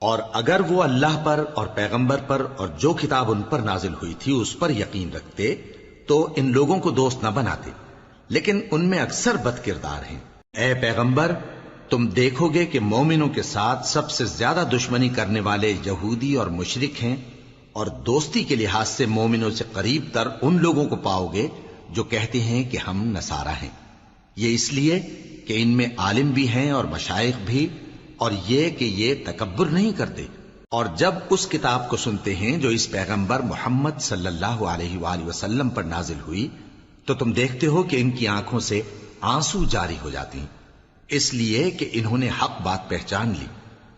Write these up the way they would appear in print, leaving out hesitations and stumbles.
اور اگر وہ اللہ پر اور پیغمبر پر اور جو کتاب ان پر نازل ہوئی تھی اس پر یقین رکھتے تو ان لوگوں کو دوست نہ بناتے، لیکن ان میں اکثر بد کردار ہیں۔ اے پیغمبر، تم دیکھو گے کہ مومنوں کے ساتھ سب سے زیادہ دشمنی کرنے والے یہودی اور مشرک ہیں، اور دوستی کے لحاظ سے مومنوں سے قریب تر ان لوگوں کو پاؤ گے جو کہتے ہیں کہ ہم نصارہ ہیں۔ یہ اس لیے کہ ان میں عالم بھی ہیں اور مشائخ بھی، اور یہ کہ یہ تکبر نہیں کرتے۔ اور جب اس کتاب کو سنتے ہیں جو اس پیغمبر محمد صلی اللہ علیہ وآلہ وسلم پر نازل ہوئی تو تم دیکھتے ہو کہ ان کی آنکھوں سے آنسو جاری ہو جاتے ہیں، اس لیے کہ انہوں نے حق بات پہچان لی،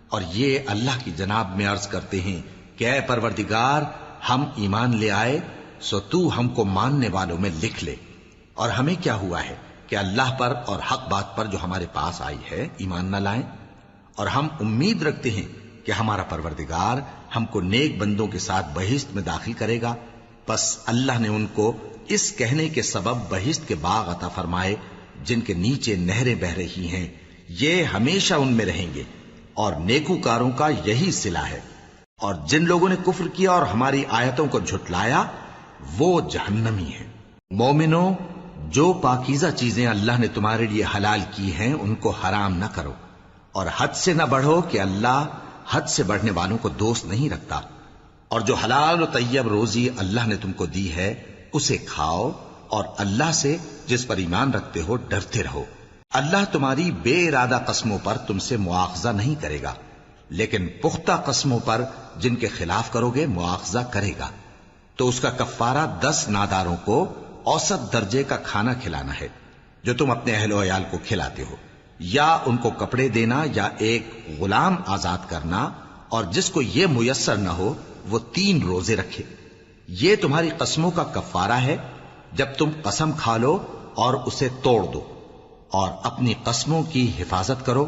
اور یہ اللہ کی جناب میں عرض کرتے ہیں کہ اے پروردگار، ہم ایمان لے آئے سو تو ہم کو ماننے والوں میں لکھ لے، اور ہمیں کیا ہوا ہے کہ اللہ پر اور حق بات پر جو ہمارے پاس آئی ہے ایمان نہ لائیں، اور ہم امید رکھتے ہیں کہ ہمارا پروردگار ہم کو نیک بندوں کے ساتھ بہشت میں داخل کرے گا۔ بس اللہ نے ان کو اس کہنے کے سبب بہشت کے باغ عطا فرمائے جن کے نیچے نہریں بہ رہی ہیں، یہ ہمیشہ ان میں رہیں گے، اور نیکوکاروں کا یہی صلہ ہے۔ اور جن لوگوں نے کفر کیا اور ہماری آیتوں کو جھٹلایا وہ جہنمی ہیں۔ مومنوں، جو پاکیزہ چیزیں اللہ نے تمہارے لیے حلال کی ہیں ان کو حرام نہ کرو، اور حد سے نہ بڑھو کہ اللہ حد سے بڑھنے والوں کو دوست نہیں رکھتا، اور جو حلال و طیب روزی اللہ نے تم کو دی ہے اسے کھاؤ، اور اللہ سے جس پر ایمان رکھتے ہو ڈرتے رہو۔ اللہ تمہاری بے ارادہ قسموں پر تم سے مواخذہ نہیں کرے گا، لیکن پختہ قسموں پر جن کے خلاف کرو گے مواخذہ کرے گا۔ تو اس کا کفارہ 10 ناداروں کو اوسط درجے کا کھانا کھلانا ہے جو تم اپنے اہل و عیال کو کھلاتے ہو، یا ان کو کپڑے دینا یا ایک غلام آزاد کرنا، اور جس کو یہ میسر نہ ہو وہ 3 روزے رکھے۔ یہ تمہاری قسموں کا کفارہ ہے جب تم قسم کھا لو اور اسے توڑ دو، اور اپنی قسموں کی حفاظت کرو۔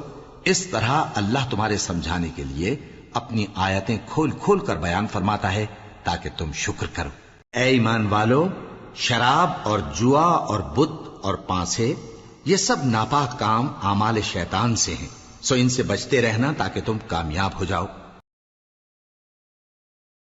اس طرح اللہ تمہارے سمجھانے کے لیے اپنی آیتیں کھول کھول کر بیان فرماتا ہے تاکہ تم شکر کرو۔ اے ایمان والو، شراب اور جوا اور بت اور پانسے یہ سب ناپاک کام اعمال شیطان سے ہیں، سو ان سے بچتے رہنا تاکہ تم کامیاب ہو جاؤ۔